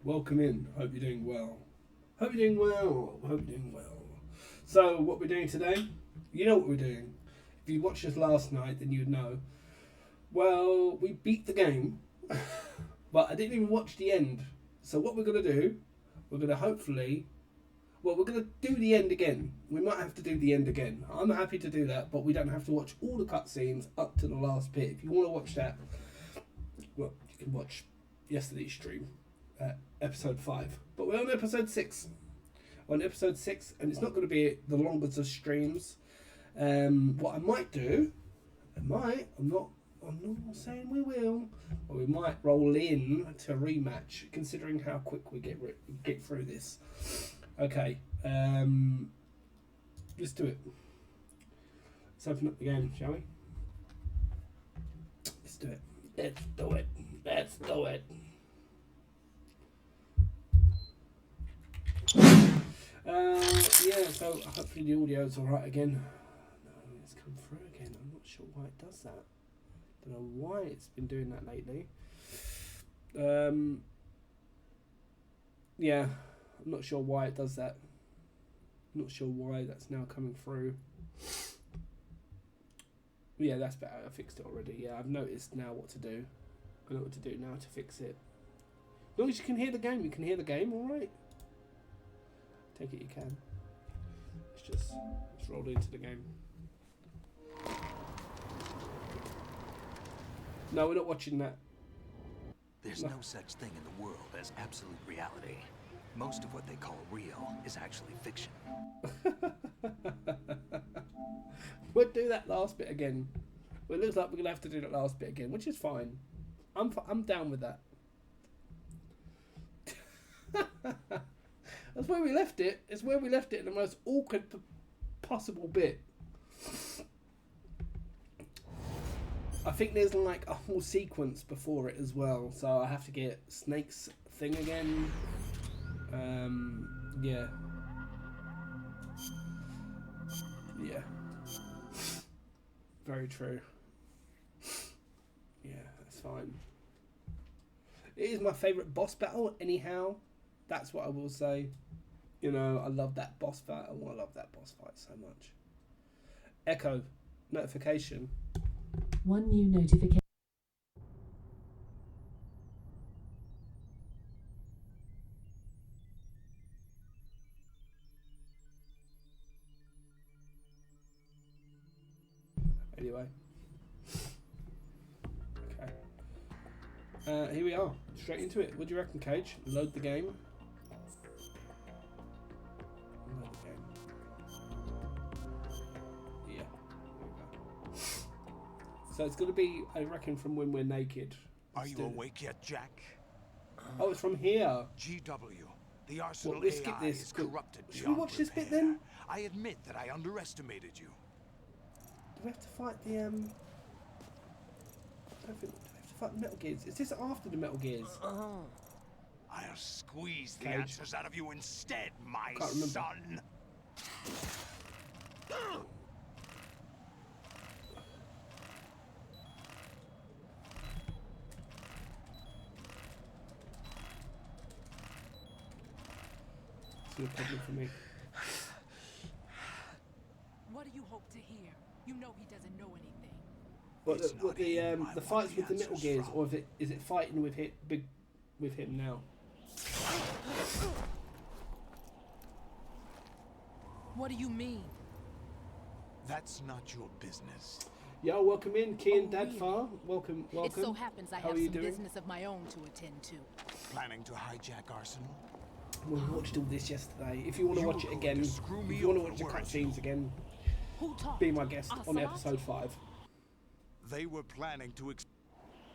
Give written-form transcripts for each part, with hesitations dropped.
Welcome in. Hope you're doing well. Hope you're doing well. Hope you're doing well. So, what we're doing today, you know what we're doing. If you watched us last night, then you'd know. Well, we beat the game, but I didn't even watch the end. So, what we're going to do, we're going to hopefully, well, we're going to do the end again. We might have to do the end again. I'm happy to do that, but we don't have to watch all the cutscenes up to the last bit. If you want to watch that, well, you can watch yesterday's stream. Episode 5, but we're on episode 6. On episode 6, and it's not going to be the longest of streams. What I might do, I'm not saying we will, but we might roll in to a rematch, considering how quick we get through this. Okay, let's do it. Let's open up the game, shall we? Let's do it. Let's do it. Let's do it. Yeah, so hopefully the audio's alright again. No, it's come through again. I'm not sure why it does that. Don't know why it's been doing that lately. Yeah, I'm not sure why it does that. I'm not sure why that's now coming through. Yeah, that's better. I fixed it already. Yeah, I've noticed now what to do. I know what to do now to fix it. As long as you can hear the game, you can hear the game, alright? Take it you can. Let's roll into the game. No, we're not watching that. There's no such thing in the world as absolute reality. Most of what they call real is actually fiction. We'll do that last bit again. Well, it looks like we're gonna have to do that last bit again, which is fine. I'm down with that. That's where we left it. It's where we left it in the most awkward possible bit. I think there's like a whole sequence before it as well, so I have to get Snake's thing again. Yeah. Yeah. Very true. Yeah, that's fine. It is my favourite boss battle, anyhow. That's what I will say. You know, I love that boss battle. I love that boss fight so much. Echo. Notification. One new notification. Anyway. Okay. Here we are. Straight into it. What do you reckon, Cage? Load the game. Load the game. Yeah. There we go. So it's going to be, I reckon, from when we're naked. Are you awake yet, Jack? Oh, it's from here. GW. The Arsenal Well, let's skip AI this. is corrupted. Should we watch this bit then? I admit that I underestimated you. Do we have to fight the I don't think, do we have to fight the Metal Gears? Is this after the Metal Gears? I'll squeeze the Cage. answers out of you instead, my Can't remember. son. It's no problem for me. What do you hope to hear? You know he doesn't know anything. But It's not him I the want fights the with the Metal answers Gears, from. or is it fighting with him now? What do you mean? That's not your business. Yo, welcome in, Kian Oh, really? Dadfar. Welcome. It so happens I How have are you some doing? business of my own to attend to. Planning to hijack Arsenal? We watched all this yesterday. If you want to You watch were it going again, to screw if me you want to over, watch the weren't you? cutscenes again, Who talked? be my guest on Ocelot? episode 5. They were planning to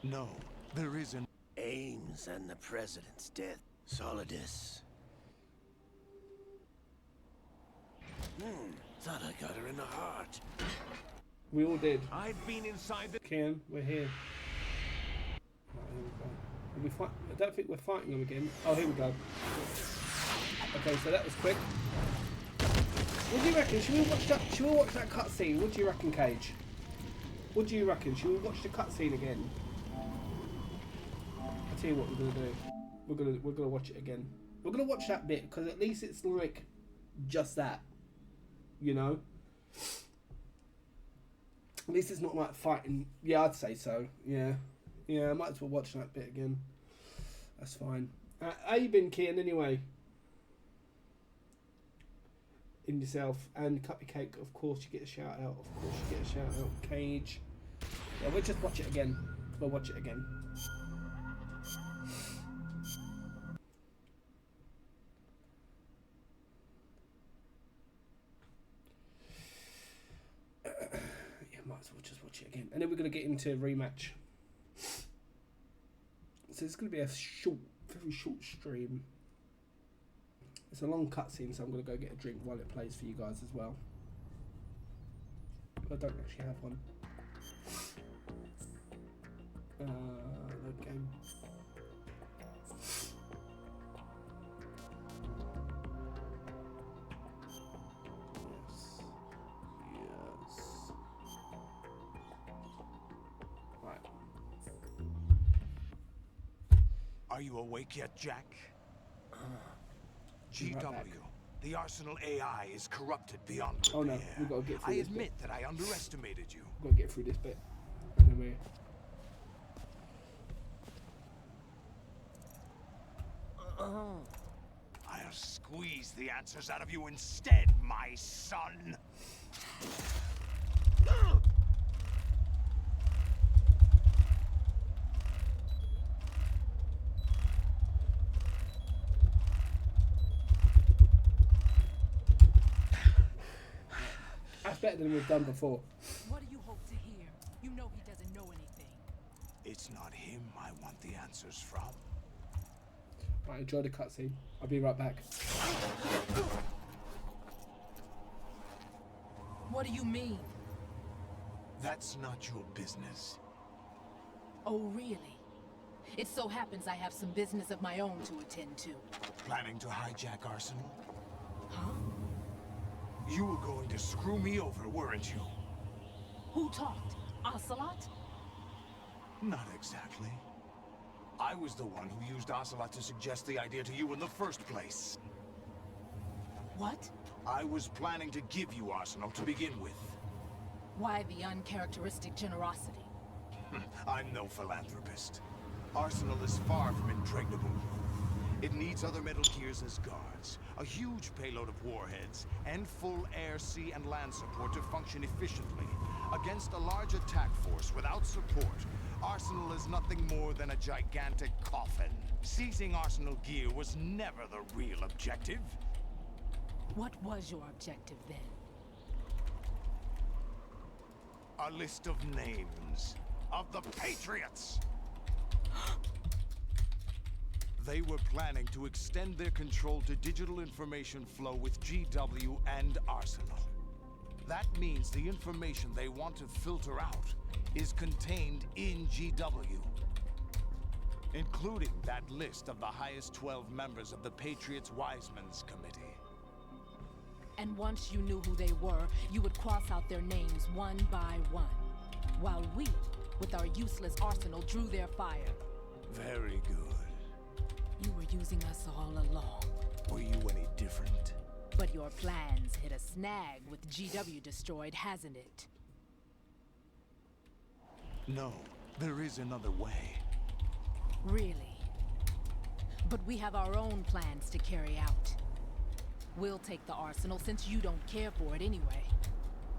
No, there isn't. Ames and the president's death. Solidus. Thought I got her in the heart. We all did. I've been inside the... Kian, we're here. Right, here we go. Are we fight? I don't think we're fighting them again. Oh, here we go. Okay, so that was quick. What do you reckon? Should we watch that cutscene? What do you reckon, Cage? What do you reckon? Should we watch the cutscene again? I'll tell you what we're gonna do. we're gonna watch it again. We're gonna watch that bit because at least it's like just that, you know. At least it's not like fighting. Yeah, I'd say so. Yeah, I might as well watch that bit again. That's fine. How you been, Kian? Anyway, in yourself and Cupcake. Of course, you get a shout out. Of course, you get a shout out. Cage. Yeah, we'll just watch it again. We'll watch it again. Might as well just watch it again. And then we're going to get into a rematch. So it's going to be a very short stream. It's a long cutscene, so I'm going to go get a drink while it plays for you guys as well. I don't actually have one. Load game. Are you awake yet, Jack? GW, right, the Arsenal AI is corrupted beyond repair. Oh no, we gotta get through I this admit bit. that I underestimated you. We've got to get through this bit. Anyway. I'll squeeze the answers out of you instead, my son. That's better than we've done before. What do you hope to hear? You know he doesn't know anything. It's not him I want the answers from. Right, enjoy the cutscene. I'll be right back. What do you mean? That's not your business. Oh, really? It so happens I have some business of my own to attend to. Planning to hijack Arsenal? Huh? You were going to screw me over, weren't you? Who talked? Ocelot? Not exactly. I was the one who used Ocelot to suggest the idea to you in the first place. What? I was planning to give you Arsenal to begin with. Why the uncharacteristic generosity? I'm no philanthropist. Arsenal is far from impregnable. It needs other Metal Gears as guards, a huge payload of warheads, and full air, sea, and land support to function efficiently. Against a large attack force without support, Arsenal is nothing more than a gigantic coffin. Seizing Arsenal gear was never the real objective. What was your objective then? A list of names of the Patriots. They were planning to extend their control to digital information flow with GW and Arsenal. That means the information they want to filter out is contained in GW, including that list of the highest 12 members of the Patriots Wiseman's Committee. And once you knew who they were, you would cross out their names one by one, while we, with our useless arsenal, drew their fire. Very good. You were using us all along. Were you any different? But your plans hit a snag with GW destroyed, hasn't it? No, there is another way. Really? But we have our own plans to carry out. We'll take the arsenal since you don't care for it anyway.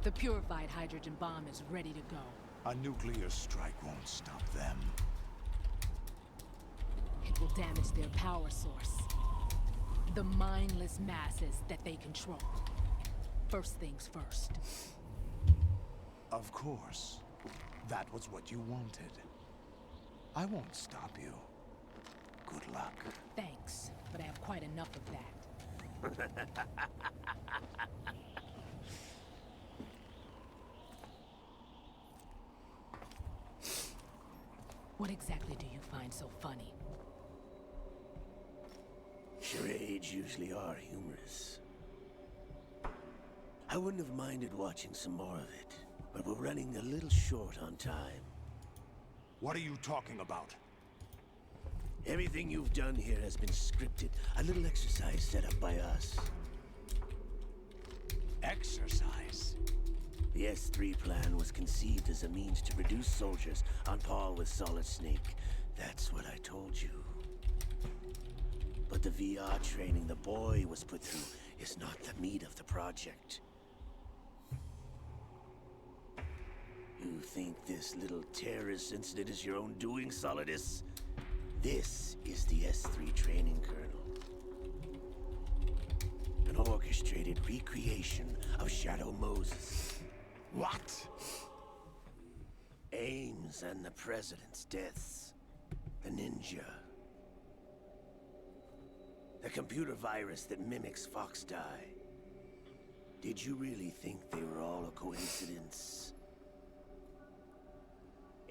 The purified hydrogen bomb is ready to go. A nuclear strike won't stop them. It will damage their power source. The mindless masses that they control. First things first. Of course. That was what you wanted. I won't stop you. Good luck. Thanks, but I have quite enough of that. What exactly do you find so funny? Charades usually are humorous. I wouldn't have minded watching some more of it, but we're running a little short on time. What are you talking about? Everything you've done here has been scripted. A little exercise set up by us. Exercise? The S3 plan was conceived as a means to reduce soldiers on par with Solid Snake. That's what I told you. But the VR training the boy was put through is not the meat of the project. You think this little terrorist incident is your own doing, Solidus? This is the S3 training kernel. An orchestrated recreation of Shadow Moses. What? Ames and the President's deaths. The ninja. The computer virus that mimics Fox Die. Did you really think they were all a coincidence?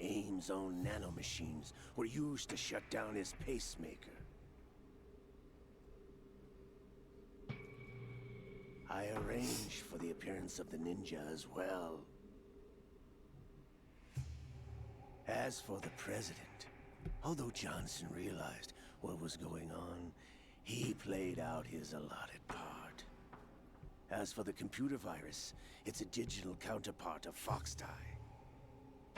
Ames' own nanomachines were used to shut down his pacemaker. I arranged for the appearance of the ninja as well. As for the President, although Johnson realized what was going on, he played out his allotted part. As for the computer virus, it's a digital counterpart of Fox Die.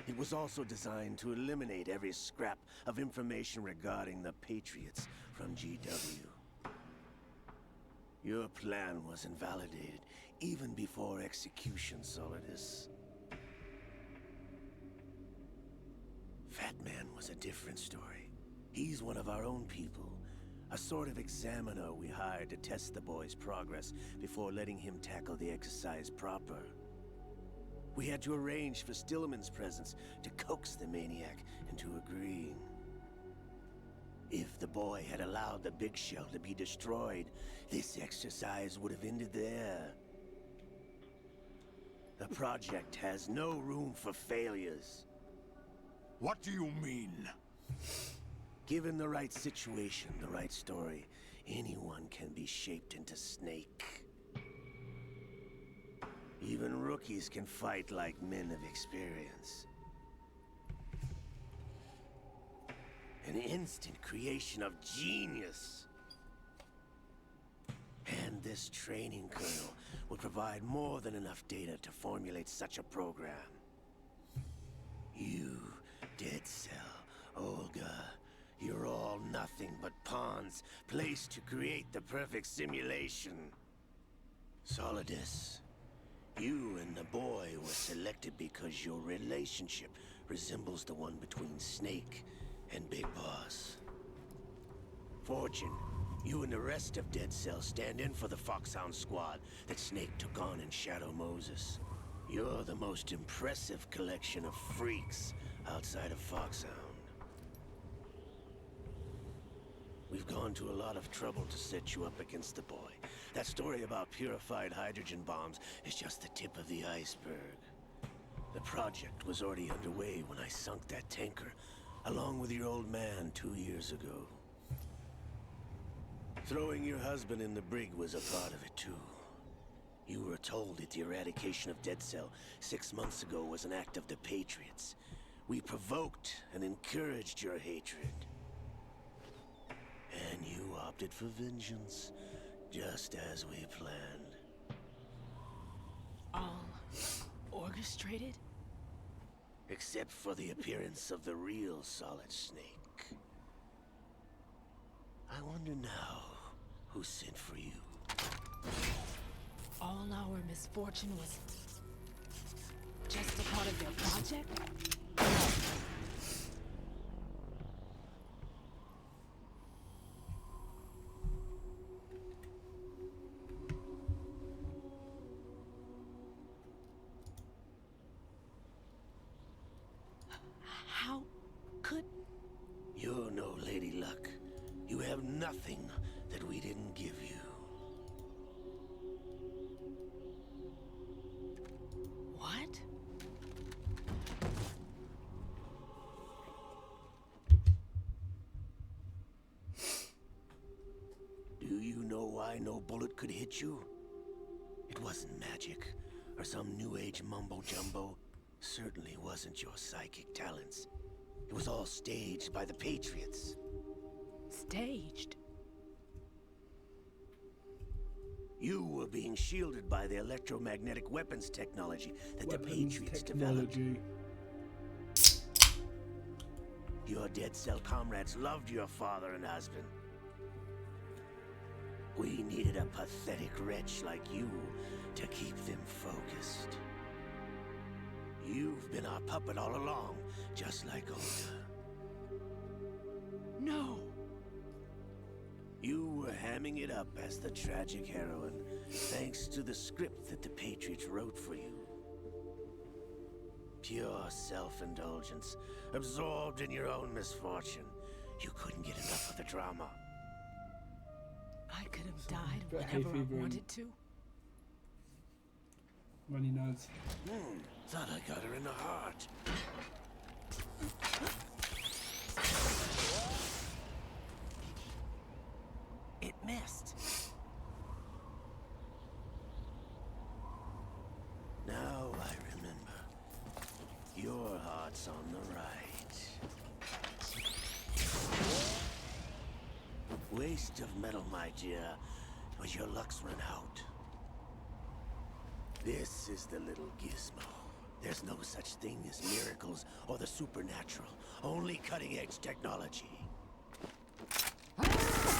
It was also designed to eliminate every scrap of information regarding the Patriots from GW. Your plan was invalidated even before execution, Solidus. Fat Man was a different story. He's one of our own people. A sort of examiner we hired to test the boy's progress before letting him tackle the exercise proper. We had to arrange for Stillman's presence to coax the maniac into agreeing. If the boy had allowed the big shell to be destroyed, this exercise would have ended there. The project has no room for failures. What do you mean? Given the right situation, the right story, anyone can be shaped into Snake. Even rookies can fight like men of experience. An instant creation of genius. And this training kernel would provide more than enough data to formulate such a program. You, Dead Cell, Olga, you're all nothing but pawns placed to create the perfect simulation. Solidus, you and the boy were selected because your relationship resembles the one between Snake and Big Boss. Fortune, you and the rest of Dead Cell stand in for the Foxhound squad that Snake took on in Shadow Moses. You're the most impressive collection of freaks outside of Foxhound. We've gone to a lot of trouble to set you up against the boy. That story about purified hydrogen bombs is just the tip of the iceberg. The project was already underway when I sunk that tanker, along with your old man 2 years ago. Throwing your husband in the brig was a part of it too. You were told that the eradication of Dead Cell 6 months ago was an act of the Patriots. We provoked and encouraged your hatred. And you opted for vengeance, just as we planned. All orchestrated? Except for the appearance of the real Solid Snake. I wonder now who sent for you. All our misfortune was just a part of their project? How could... You're no Lady Luck. You have nothing that we didn't give you. What? Do you know why no bullet could hit you? It wasn't magic, or some new age mumbo-jumbo. Certainly wasn't your psychic talents. It was all staged by the Patriots. staged. You were being shielded by the electromagnetic weapons technology that the Patriots developed. Your dead cell comrades loved your father and husband. We needed a pathetic wretch like you to keep them focused. You've been our puppet all along, just like Olga. No. You were hamming it up as the tragic heroine, thanks to the script that the Patriots wrote for you. Pure self-indulgence, absorbed in your own misfortune. You couldn't get enough of the drama. I could have died Got hay whenever I fever and wanted to. runny nose. Thought I got her in the heart. It missed. Now I remember. Your heart's on the right. Waste of metal, my dear, but your luck's run out. This is the little gizmo. There's no such thing as miracles or the supernatural. Only cutting-edge technology. Bastard.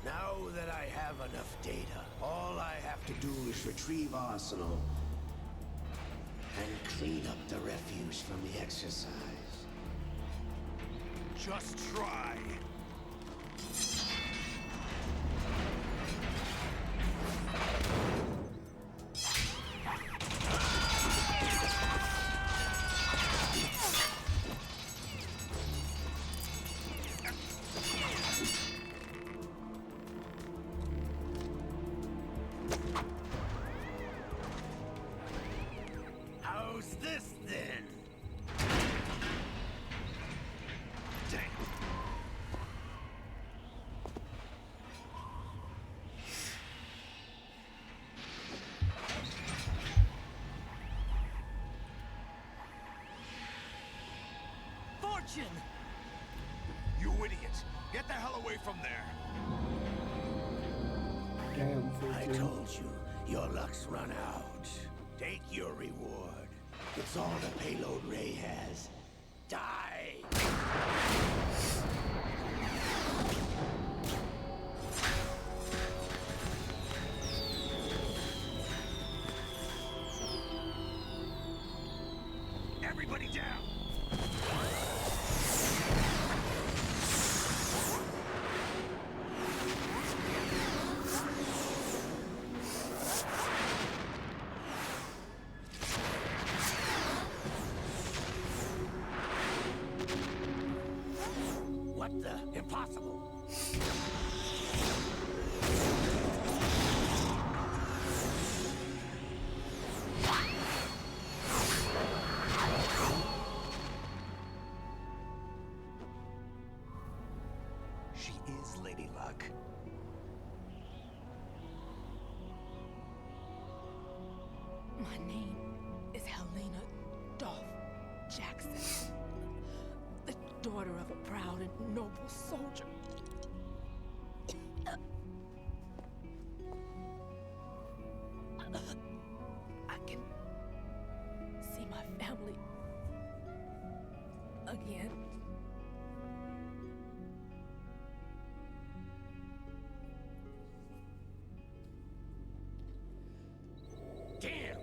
Now that I have enough data, all I have to do is retrieve Arsenal and clean up the refuse from the exercise. Just try. How's this then? Damn. Fortune! You idiot! Get the hell away from there! Damn, I 14. told you, your luck's run out. Take your reward. It's all the payload Ray has. Die! Everybody down! What the? Impossible! She is Lady Luck. My name is Helena Dolph Jackson, the daughter of a proud and noble soldier. I can see my family again. Damn!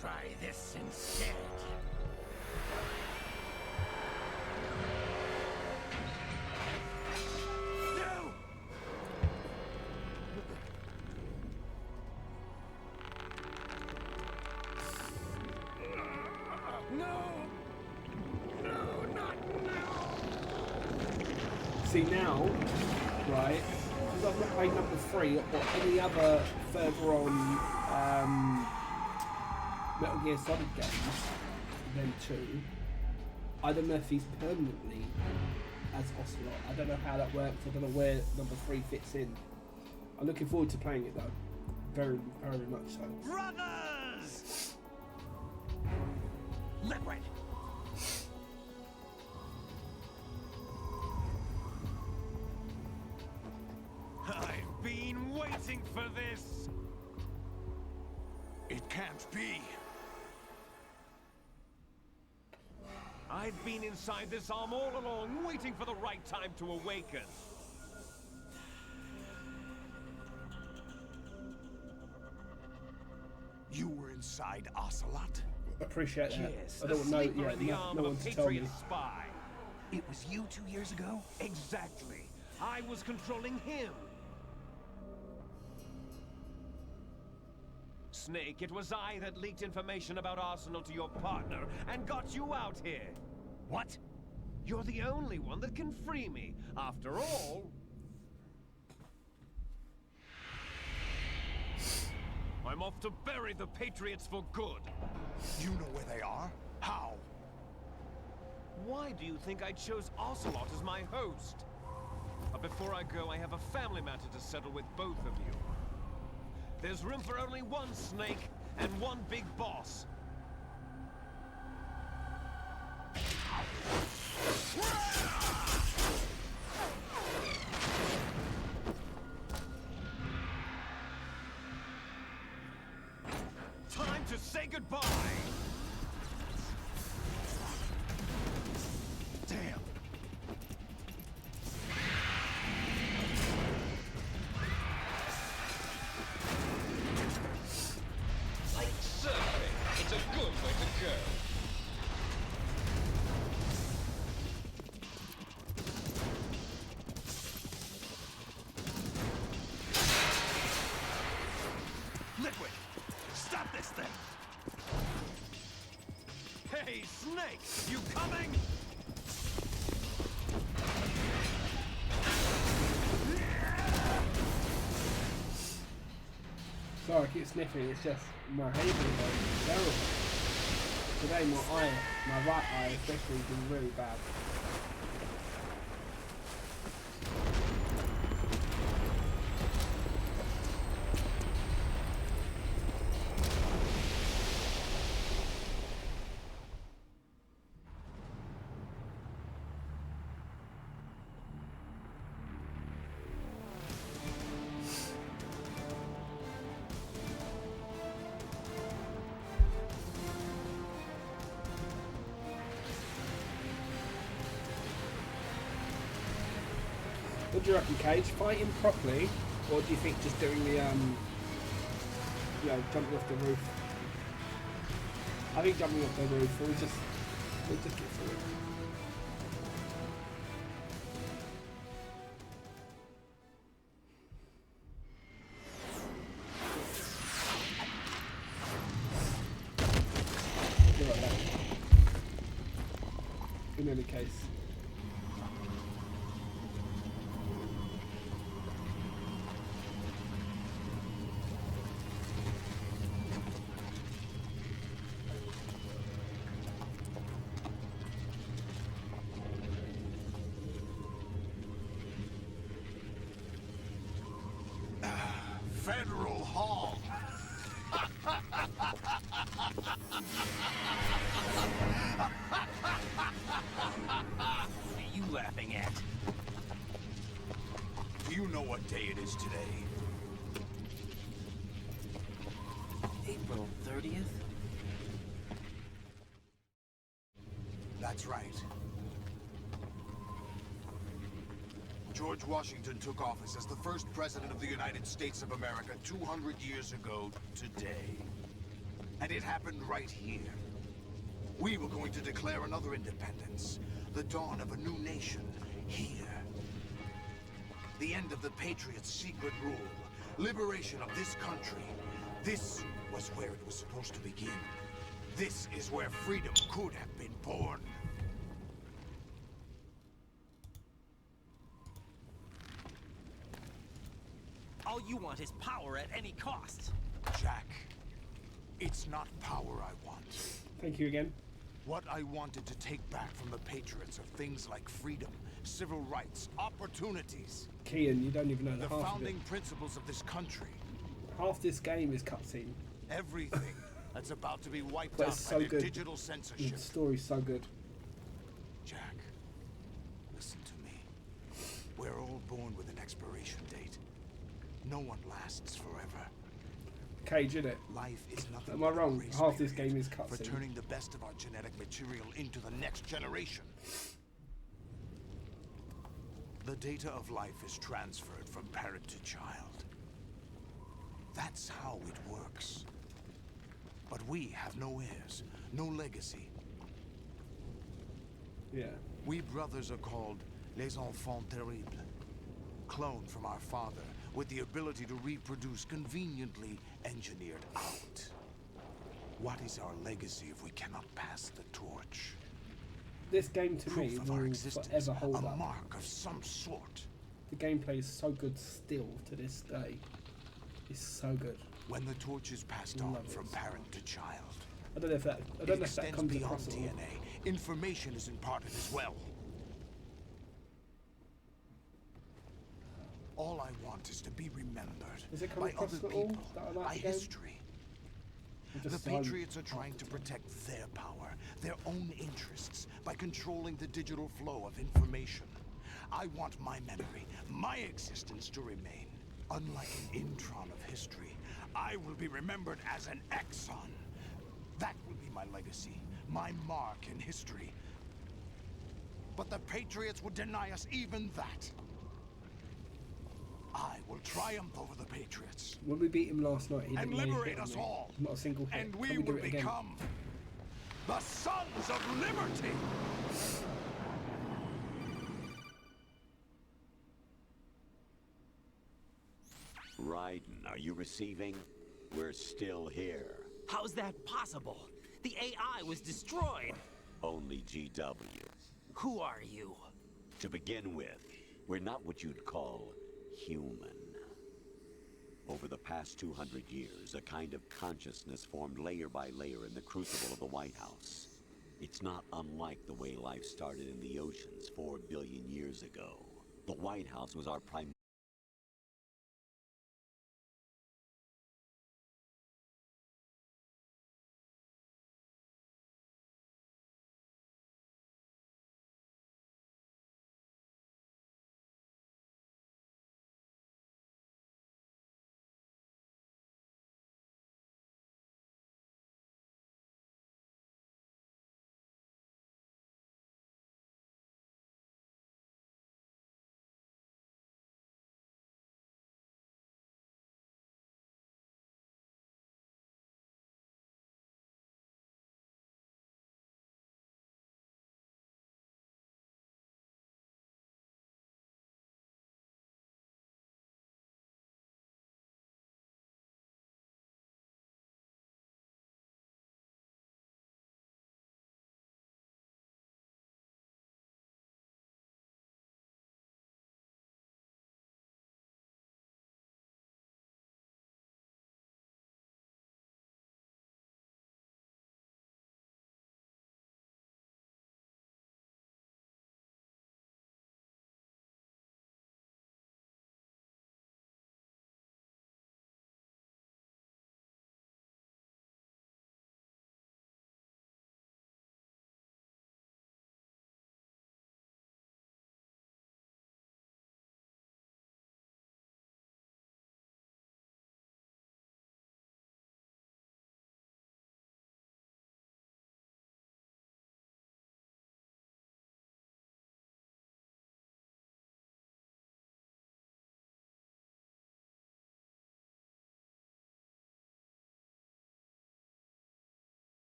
try this instead. No! No! No, not now! See now, right? Because I've not played number 3 or any other further on Metal Gear Solid games than 2. I don't know if he's permanently as Ocelot. I don't know how that works. I don't know where number 3 fits in. I'm looking forward to playing it though. Very, very much so. Brothers! Liquid! I've been waiting for this! It can't be. I've been inside this arm all along, waiting for the right time to awaken. You were inside Ocelot? Appreciate that. Yes, I a don't know. sleeper Yeah, in the arm no of one a to tell me. Patriot spy. It was you 2 years ago? Exactly. I was controlling him. Snake, it was I that leaked information about Arsenal to your partner and got you out here. What? You're the only one that can free me. After all, I'm off to bury the Patriots for good. You know where they are? How? Why do you think I chose Ocelot as my host? But before I go, I have a family matter to settle with both of you. There's room for only one Snake and one big boss. Time to say goodbye! Damn. Like surfing, it's a good way to go. Liquid! Stop this thing! Hey, Snake! You coming? Sorry, I keep sniffing. It's just my hazel is terrible. Today, my right eye especially, has been really bad. What do you reckon, Cage? Fight him properly, or do you think just doing the jumping off the roof? I think jumping off the roof. We'll just get through it. Be like that. In any case. Federal Hall. What are you laughing at? Do you know what day it is today? April 30th? That's right. George Washington took office as the first president of the United States of America 200 years ago today. And it happened right here. We were going to declare another independence. The dawn of a new nation. Here. The end of the Patriots' secret rule. Liberation of this country. This was where it was supposed to begin. This is where freedom could have been born. All you want is power at any cost. Jack, it's not power I want. Thank you again. What I wanted to take back from the Patriots are things like freedom, civil rights, opportunities. Kian, you don't even know The half of it. founding principles of this country. Half this game is cutscene. Everything that's about to be wiped But out it's by so their good. digital The censorship. story's so good. Jack, listen to me. We're all born with an expiration date. No one lasts forever. Cage, innit? Life is nothing Am I but a wrong? grace Half this period game is for cutscene. turning the best of our genetic material into the next generation. The data of life is transferred from parent to child. That's how it works. But we have no heirs, no legacy. Yeah. We brothers are called les enfants terribles. Cloned from our father, with the ability to reproduce conveniently engineered out. What is our legacy if we cannot pass the torch? This game to me Proof of our will existence, forever hold a up. mark of some sort. The gameplay is so good still to this day. It's so good. When the torch is passed on Love it. from parent to child, I don't know if that it comes extends beyond across at all. DNA. Information is imparted as well. All I want is to be remembered Does it come by across other at all people, that I like by the game? history. I'm The just silent Patriots are half trying the to time. protect their power, their own interests, by controlling the digital flow of information. I want my memory, my existence to remain. Unlike an intron of history, I will be remembered as an exon. That will be my legacy, my mark in history. But the Patriots would deny us even that. I will triumph over the Patriots. When we beat him last night, he And didn't lay a hit liberate on us me. all. Not a single hit. And Can we do will it again? become the Sons of Liberty! Raiden, are you receiving? We're still here. How's that possible? The AI was destroyed. Only GW. Who are you? To begin with, we're not what you'd call human. Over the past 200 years, a kind of consciousness formed layer by layer in the crucible of the White House. It's not unlike the way life started in the oceans 4 billion years ago. The White House was our primary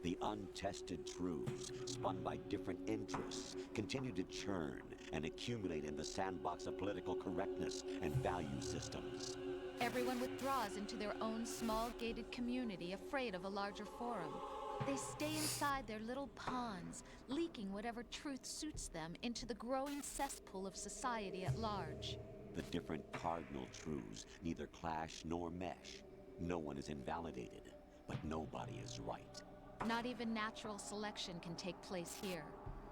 The untested truths, spun by different interests, continue to churn and accumulate in the sandbox of political correctness and value systems. Everyone withdraws into their own small gated community, afraid of a larger forum. They stay inside their little ponds, leaking whatever truth suits them into the growing cesspool of society at large. The different cardinal truths neither clash nor mesh. No one is invalidated, but nobody is right. Not even natural selection can take place here.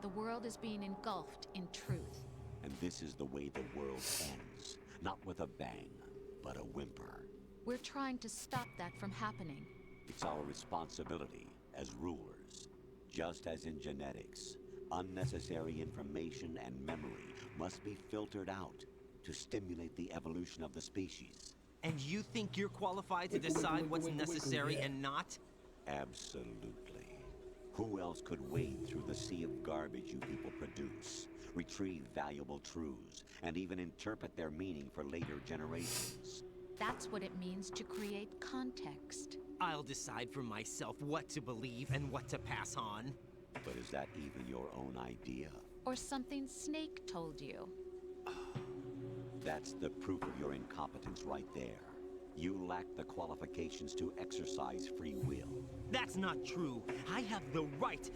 The world is being engulfed in truth. And this is the way the world ends. Not with a bang, but a whimper. We're trying to stop that from happening. It's our responsibility as rulers. Just as in genetics, unnecessary information and memory must be filtered out to stimulate the evolution of the species. And you think you're qualified to decide what's necessary and not? Absolutely. Who else could wade through the sea of garbage you people produce, retrieve valuable truths, and even interpret their meaning for later generations? That's what it means to create context. I'll decide for myself what to believe and what to pass on. But is that even your own idea? Or something Snake told you? That's the proof of your incompetence right there. You lack the qualifications to exercise free will. That's not true. I have the right.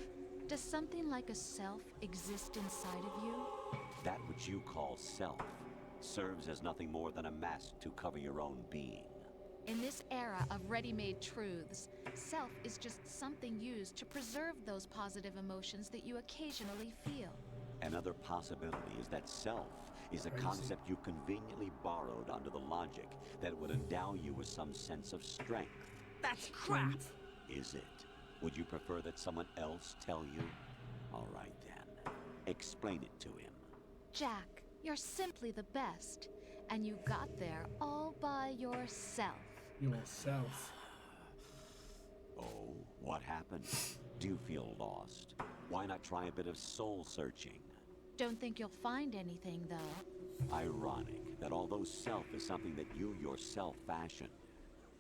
Does something like a self exist inside of you? That which you call self serves as nothing more than a mask to cover your own being. In this era of ready-made truths, self is just something used to preserve those positive emotions that you occasionally feel. Another possibility is that self is a concept you conveniently borrowed under the logic that would endow you with some sense of strength. That's crap! Is it? Would you prefer that someone else tell you? All right then. Explain it to him. Jack, you're simply the best. And you got there all by yourself. Yourself. Oh, what happened? Do you feel lost? Why not try a bit of soul searching? Don't think you'll find anything, though. Ironic that although self is something that you yourself fashioned,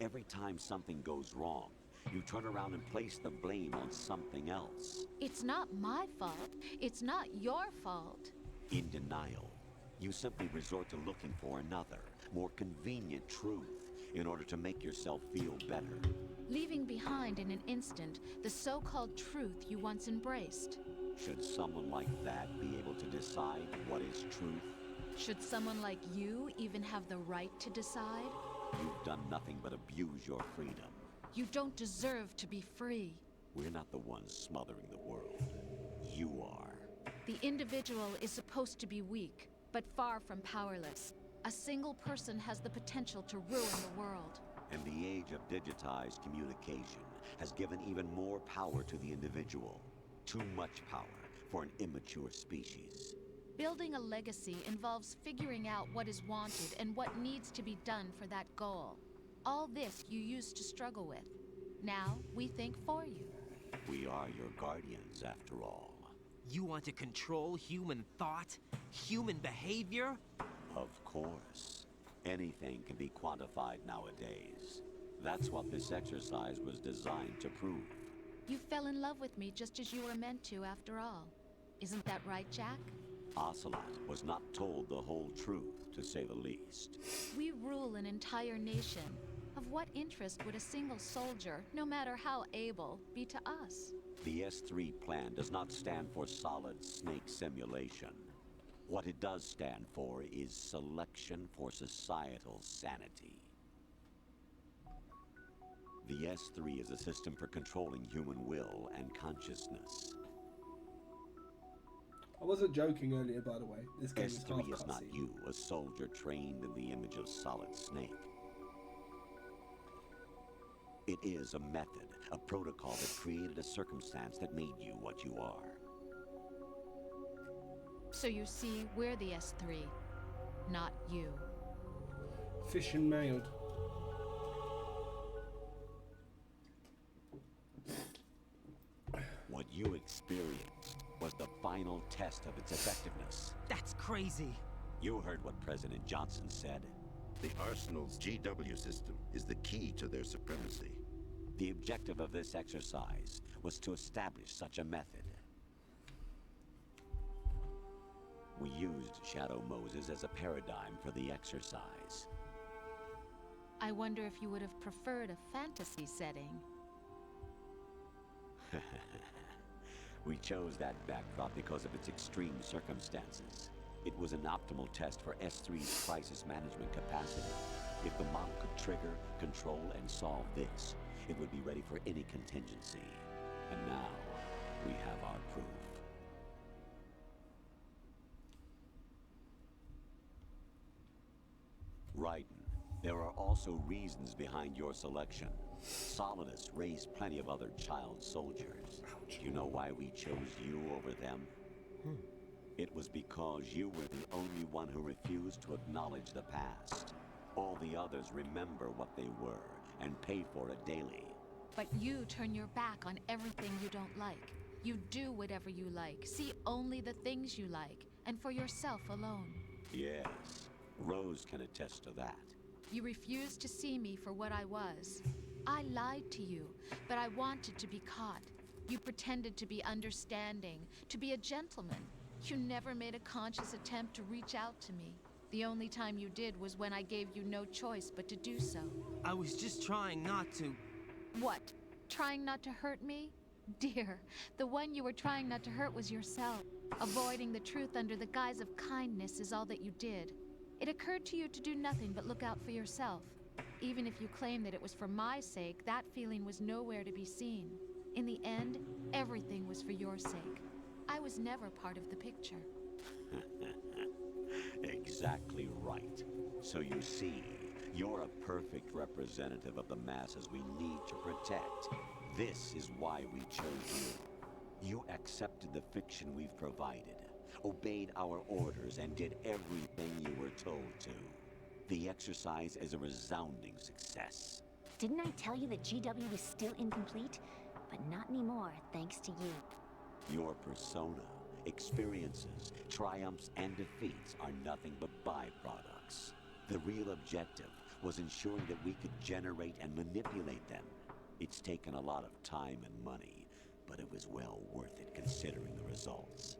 every time something goes wrong, you turn around and place the blame on something else. It's not my fault. It's not your fault. In denial, you simply resort to looking for another, more convenient truth in order to make yourself feel better. Leaving behind in an instant the so-called truth you once embraced. Should someone like that be able to decide what is truth? Should someone like you even have the right to decide? You've done nothing but abuse your freedom. You don't deserve to be free. We're not the ones smothering the world. You are. The individual is supposed to be weak, but far from powerless. A single person has the potential to ruin the world. And the age of digitized communication has given even more power to the individual. Too much power for an immature species. Building a legacy involves figuring out what is wanted and what needs to be done for that goal. All this you used to struggle with. Now, we think for you. We are your guardians, after all. You want to control human thought? Human behavior? Of course. Anything can be quantified nowadays. That's what this exercise was designed to prove. You fell in love with me just as you were meant to, after all. Isn't that right, Jack? Ocelot was not told the whole truth, to say the least. We rule an entire nation. Of what interest would a single soldier, no matter how able, be to us? The S3 plan does not stand for solid snake simulation. What it does stand for is selection for societal sanity. The S3 is a system for controlling human will and consciousness. I wasn't joking earlier, by the way. This game is half S3 is not cutscene. you, a soldier trained in the image of Solid Snake. It is a method, a protocol that created a circumstance that made you what you are. So you see, we're the S3, not you. Fish and mailed. What you experienced was the final test of its effectiveness. That's crazy. You heard what President Johnson said. The Arsenal's GW system is the key to their supremacy. The objective of this exercise was to establish such a method. We used Shadow Moses as a paradigm for the exercise. I wonder if you would have preferred a fantasy setting. We chose that backdrop because of its extreme circumstances. It was an optimal test for S3's crisis management capacity. If the model could trigger, control, and solve this, it would be ready for any contingency. And now, we have our proof. Raiden, there are also reasons behind your selection. Solidus raised plenty of other child soldiers. Do you know why we chose you over them? It was because you were the only one who refused to acknowledge the past. All the others remember what they were and pay for it daily. But you turn your back on everything you don't like. You do whatever you like, see only the things you like, and for yourself alone. Yes, Rose can attest to that. You refused to see me for what I was. I lied to you, but I wanted to be caught. You pretended to be understanding, to be a gentleman. You never made a conscious attempt to reach out to me. The only time you did was when I gave you no choice but to do so. I was just trying not to. What? Trying not to hurt me? Dear, the one you were trying not to hurt was yourself. Avoiding the truth under the guise of kindness is all that you did. It occurred to you to do nothing but look out for yourself. Even if you claim that it was for my sake, that feeling was nowhere to be seen. In the end, everything was for your sake. I was never part of the picture. Exactly right. So you see, you're a perfect representative of the masses we need to protect. This is why we chose you. You accepted the fiction we've provided, obeyed our orders, and did everything you were told to. The exercise is a resounding success. Didn't I tell you that GW was still incomplete? But not anymore, thanks to you. Your persona, experiences, triumphs, and defeats are nothing but byproducts. The real objective was ensuring that we could generate and manipulate them. It's taken a lot of time and money, but it was well worth it considering the results.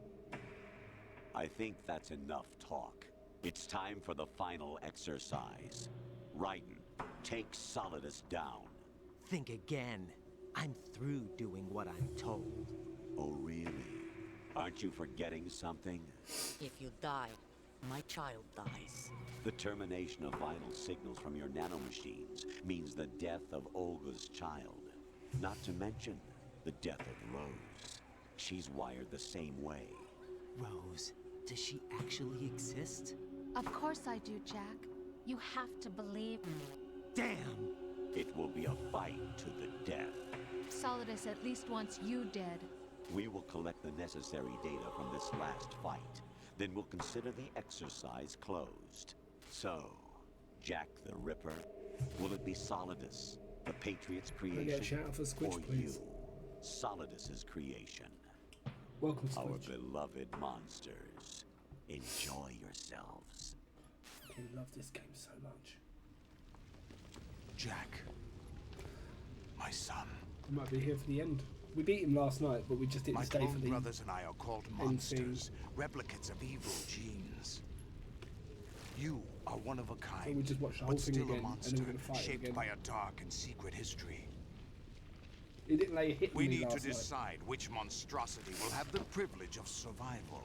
I think that's enough talk. It's time for the final exercise. Raiden, take Solidus down. Think again. I'm through doing what I'm told. Oh, really? Aren't you forgetting something? If you die, my child dies. The termination of vital signals from your nanomachines means the death of Olga's child. Not to mention the death of Rose. She's wired the same way. Rose, does she actually exist? Of course I do, Jack. You have to believe me. Damn! It will be a fight to the death. Solidus at least wants you dead. We will collect the necessary data from this last fight. Then we'll consider the exercise closed. So, Jack the Ripper, will it be Solidus, the Patriot's creation, get a shout out for Squitch, or please? you, Solidus's creation? Welcome, Our Squitch. beloved monsters. Enjoy yourselves. I love this game so much. Jack, my son. We might be here for the end. We beat him last night, but we just didn't My stay for clone the brothers and I are called end scene. monsters, replicates of evil genes. You are one of a kind, So we just watch the whole but thing still again, a and monster, then we're gonna fight shaped again. by a dark and secret history. He didn't lay a hit We on me need to last night. decide which monstrosity will have the privilege of survival.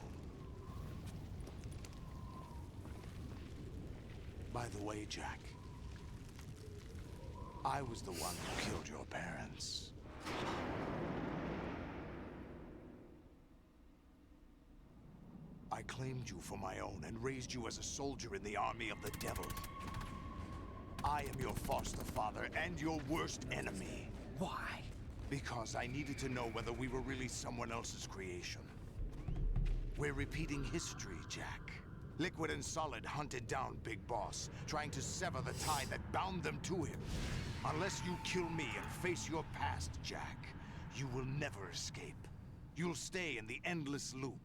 By the way, Jack, I was the one who killed your parents. I claimed you for my own and raised you as a soldier in the army of the devil. I am your foster father and your worst enemy. Why? Because I needed to know whether we were really someone else's creation. We're repeating history, Jack. Liquid and Solid hunted down Big Boss, trying to sever the tie that bound them to him. Unless you kill me and face your past, Jack, you will never escape. You'll stay in the endless loop,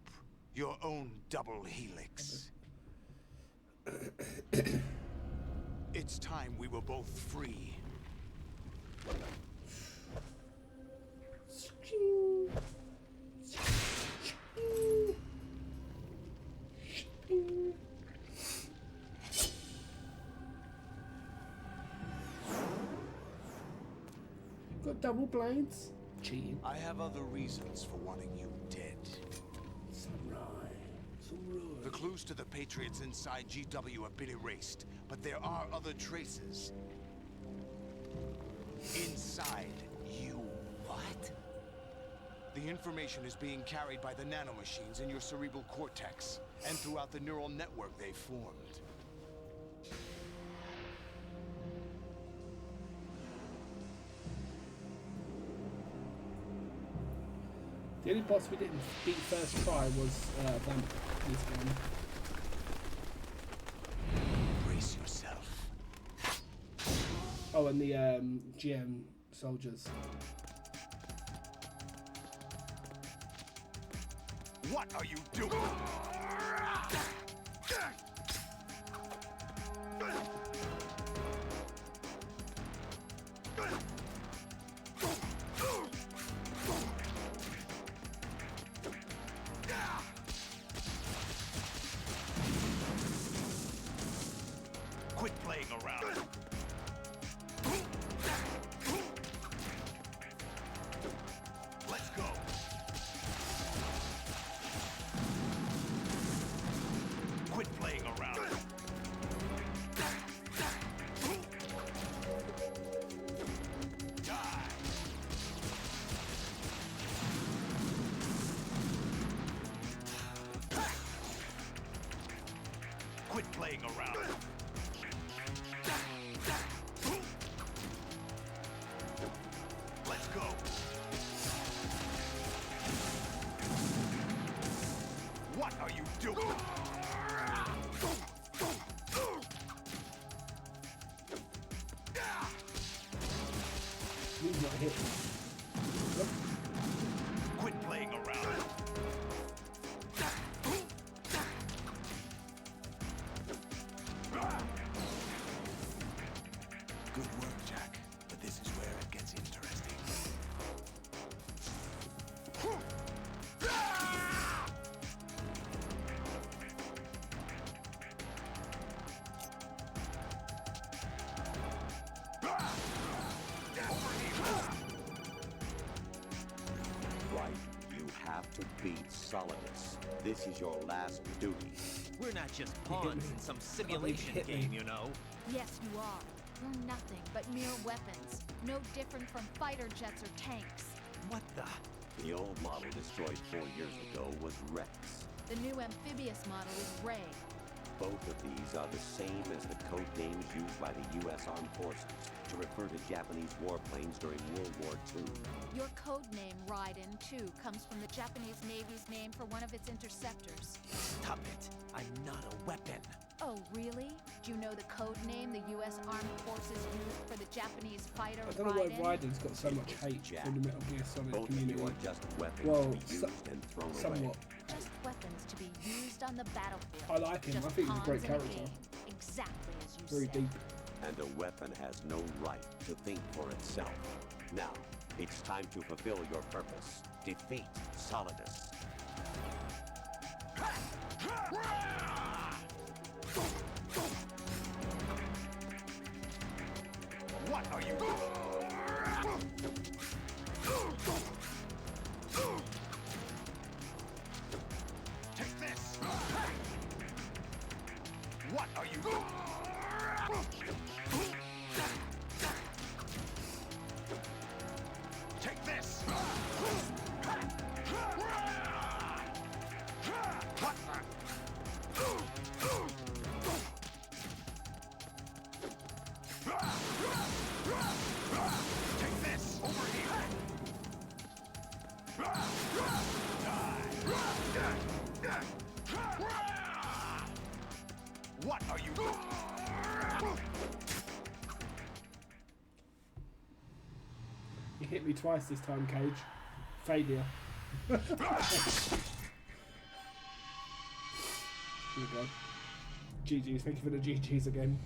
your own double helix. It's time we were both free. double blades? Cheating. I have other reasons for wanting you dead. Samurai. The clues to the Patriots inside GW have been erased, but there are other traces. Inside you. What? The information is being carried by the nanomachines in your cerebral cortex, and throughout the neural network they've formed. The only boss we didn't beat first try was Vamp this game. Brace yourself. Oh, and the GM soldiers. What are you doing? Quit playing around. Let's go. Quit playing around. Die. Quit playing around. Let's go. What are you doing? He's not hitting. Quit playing around. Good work, Jack. But this is where it gets interesting. Right. You have to beat Solidus. This is your last duty. We're not just pawns in some simulation game, you know. Yes, you are. You're nothing but mere weapons. No different from fighter jets or tanks. What the? The old model destroyed 4 years ago was Rex. The new amphibious model is Ray. Both of these are the same as the code names used by the U.S. Armed Forces to refer to Japanese warplanes during World War II. Your code name, Raiden, too, comes from the Japanese Navy's name for one of its interceptors. Stop it. I'm not a weapon. Oh, really? Do you know the code name the U.S. Armed Forces used for the Japanese fighter I don't know why Raiden? Raiden's got so much hate Jack. from the Metal Gear Solid Both of community. you are just weapons Well, to be used and thrown away. somewhat. Just weapons to be used on the battlefield. I like him. Just I think he's a great pawns in character. game. Exactly as you Very said. deep. And a weapon has no right to think for itself. Now, it's time to fulfill your purpose. Defeat Solidus. What are you doing? Take this. What are you doing? Take this. Take this over here. What are you doing? You hit me twice this time, Cage. Failure. Here we go. GG's. Thank you for the GG's again.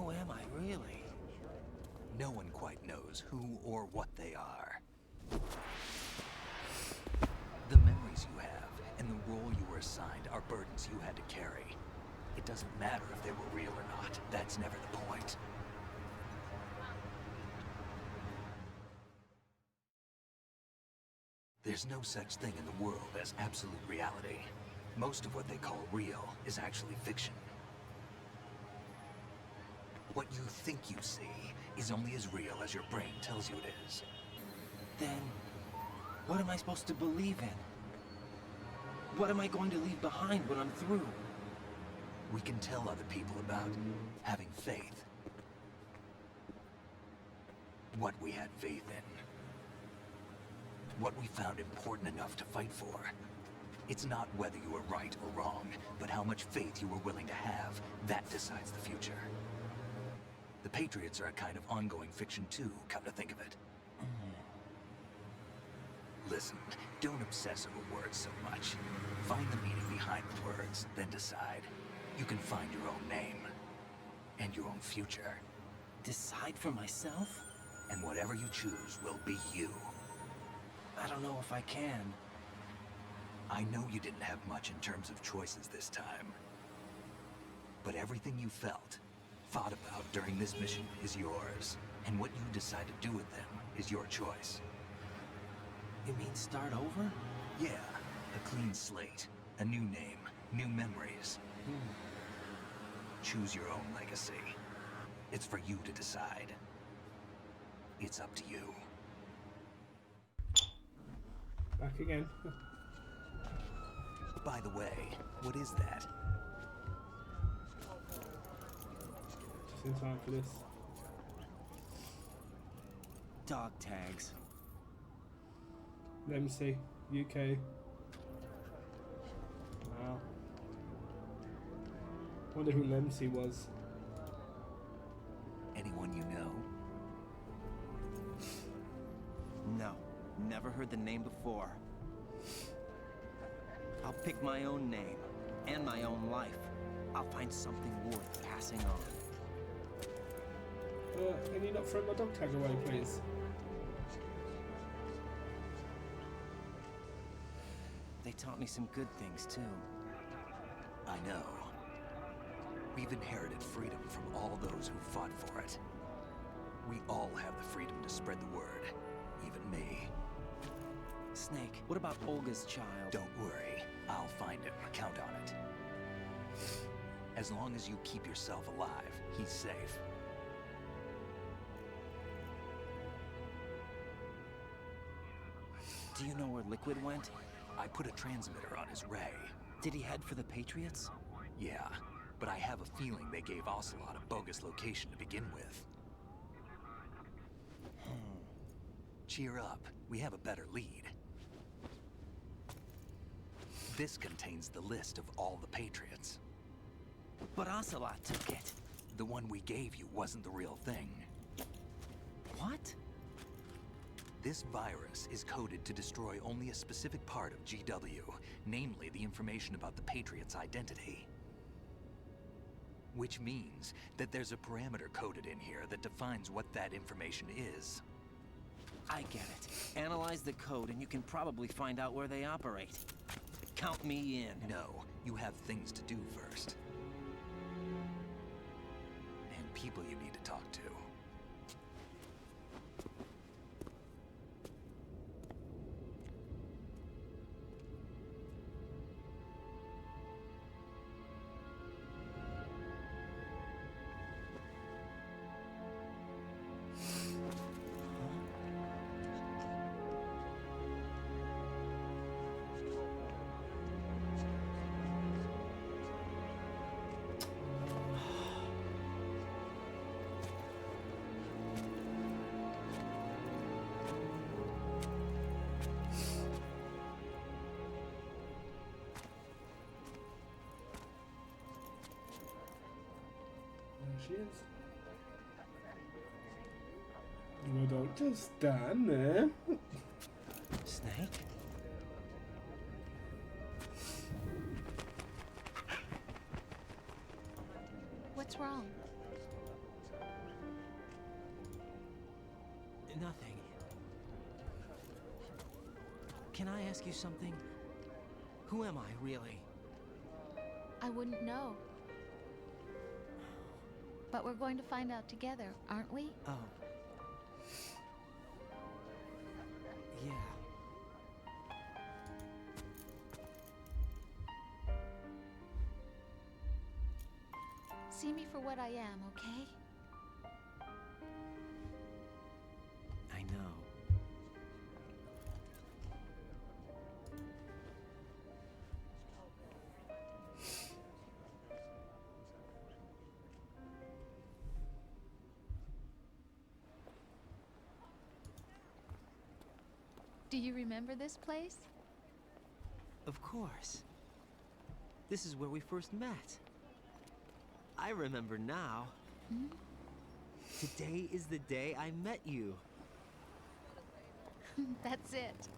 Who am I, really? No one quite knows who or what they are. The memories you have and the role you were assigned are burdens you had to carry. It doesn't matter if they were real or not. That's never the point. There's no such thing in the world as absolute reality. Most of what they call real is actually fiction. What you think you see is only as real as your brain tells you it is. Then, what am I supposed to believe in? What am I going to leave behind when I'm through? We can tell other people about having faith. What we had faith in. What we found important enough to fight for. It's not whether you were right or wrong, but how much faith you were willing to have. That decides the future. The Patriots are a kind of ongoing fiction too, come to think of it. Listen, don't obsess over words so much. Find the meaning behind the words, then decide. You can find your own name. And your own future. Decide for myself? And whatever you choose will be you. I don't know if I can. I know you didn't have much in terms of choices this time. But everything you felt, thought about during this mission is yours. And what you decide to do with them is your choice. You mean start over? Yeah, a clean slate, a new name, new memories. Choose your own legacy. It's for you to decide. It's up to you. Back again. By the way, what is that? Just in time for this. Dog tags. Let me see. UK. Wow. Wonder who Lemsey was. Anyone you know? No, never heard the name before. I'll pick my own name and my own life. I'll find something worth passing on. Can you not throw my dog tag away, please? They taught me some good things, too. I know. We've inherited freedom from all those who fought for it. We all have the freedom to spread the word. Even me. Snake, what about Olga's child? Don't worry. I'll find him. Count on it. As long as you keep yourself alive, he's safe. Do you know where Liquid went? I put a transmitter on his ray. Did he head for the Patriots? Yeah, but I have a feeling they gave Ocelot a bogus location to begin with. Cheer up. We have a better lead. This contains the list of all the Patriots. But Ocelot took it. The one we gave you wasn't the real thing. What? This virus is coded to destroy only a specific part of GW, namely the information about the Patriots' identity. Which means that there's a parameter coded in here that defines what that information is. I get it. Analyze the code and you can probably find out where they operate. Count me in. No, you have things to do first. And people you need to talk to. She is. No, don't just stand there. Snake? What's wrong? Nothing. Can I ask you something? Who am I, really? I wouldn't know. But we're going to find out together, aren't we? Oh. Yeah. See me for what I am, okay? I know. Do you remember this place? Of course. This is where we first met. I remember now. Hmm? Today is the day I met you. That's it.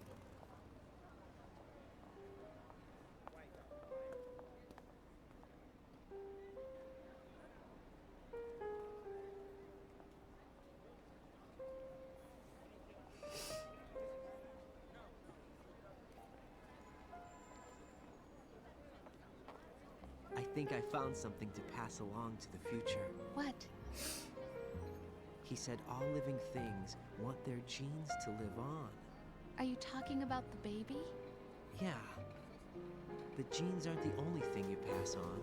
I think I found something to pass along to the future. What? He said all living things want their genes to live on. Are you talking about the baby? Yeah. The genes aren't the only thing you pass on.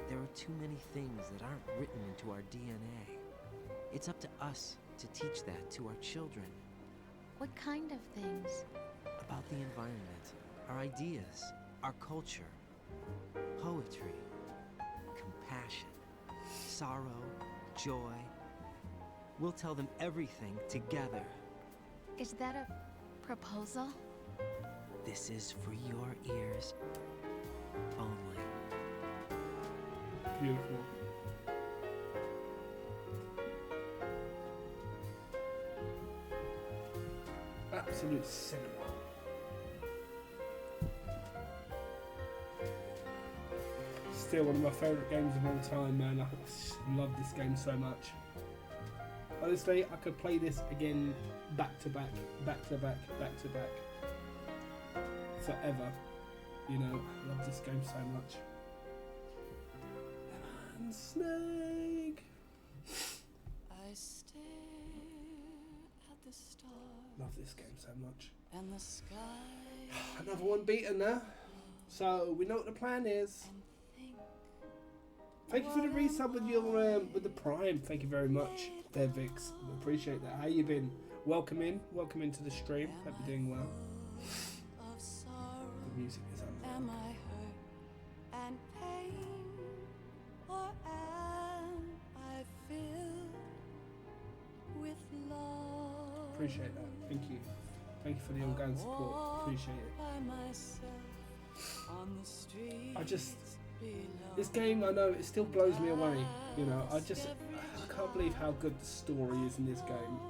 There are too many things that aren't written into our DNA. It's up to us to teach that to our children. What kind of things? About the environment, our ideas, our culture, poetry, compassion, sorrow, joy. We'll tell them everything together. Is that a proposal? This is for your ears only. Beautiful. Absolute cinema. Still one of my favourite games of all time, man. I love this game so much. Honestly, I could play this again back to back, back to back, back to back. Forever. You know, I love this game so much. And Snake! I stare at the stars. Love this game so much. And the sky. Another one beaten now. So we know what the plan is. Thank you for the resub with your with the Prime. Thank you very much, there, Vix. We appreciate that. How you been? Welcome into the stream. Hope you're doing well. The music is up. Am I hurt and pain, or am I filled with love? Appreciate that. Thank you. Thank you for the ongoing support. Appreciate it. By myself on the street. I just. This game, I know, it still blows me away. You know, I can't believe how good the story is in this game.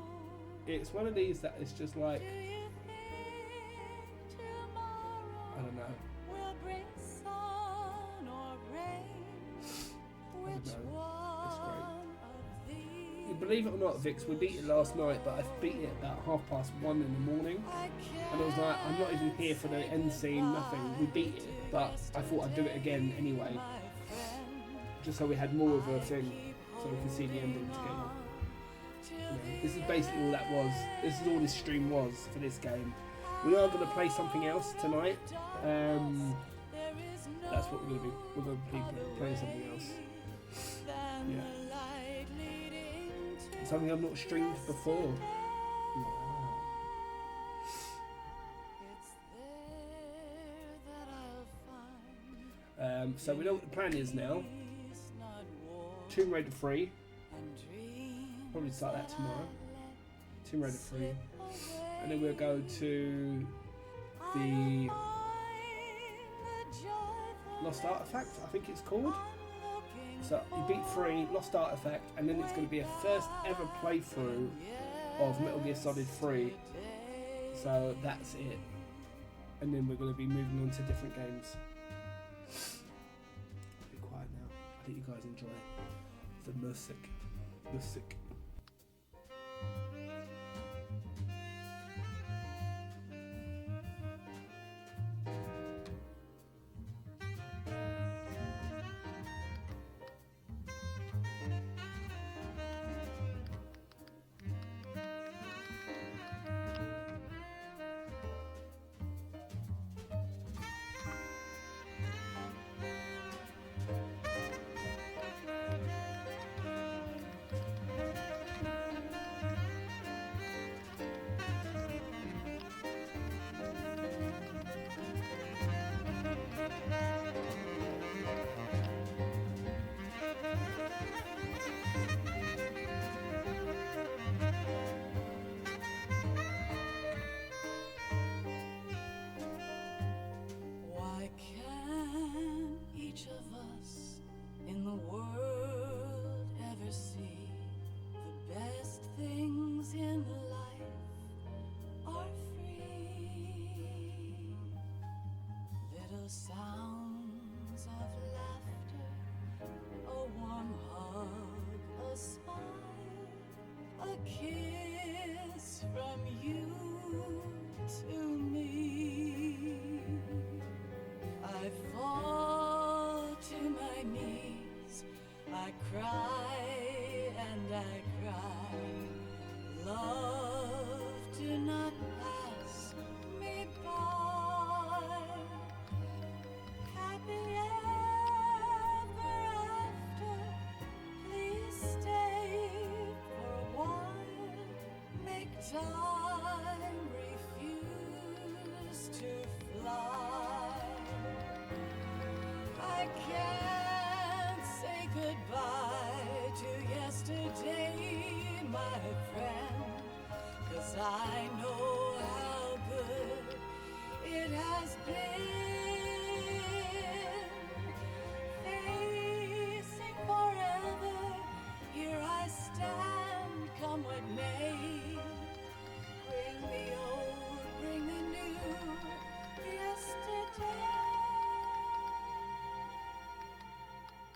It's one of these that it's just like, I don't know. It's great. Believe it or not, Vix, we beat it last night, but I beat it about 1:30 in the morning. And I was like, I'm not even here for the end scene, nothing. We beat it, but I thought I'd do it again anyway. Just so we had more of a thing, so we can see the ending together. You know, this is basically all that was. This is all this stream was for this game. We are going to play something else tonight. That's what we're going to be. We're going to be playing something else. Yeah. Something I've not streamed before. So we know what the plan is now. Tomb Raider 3. Probably start that tomorrow. Tomb Raider 3. And then we'll go to the Lost Artifact, I think it's called. So you beat 3, Lost Artifact, and then it's going to be a first ever playthrough of Metal Gear Solid 3. So that's it. And then we're going to be moving on to different games. Be quiet now. I think you guys enjoy the music. kiss from you to me. I fall to my knees, I cry and I cry. Love, do not pass me by. Happy ever after, please stay for a while. Make time refuse to fly. I can't say goodbye to yesterday, my friend, 'cause I know how good it has been. Facing forever, here I stand, come what may. Bring the old, bring the new, yesterday.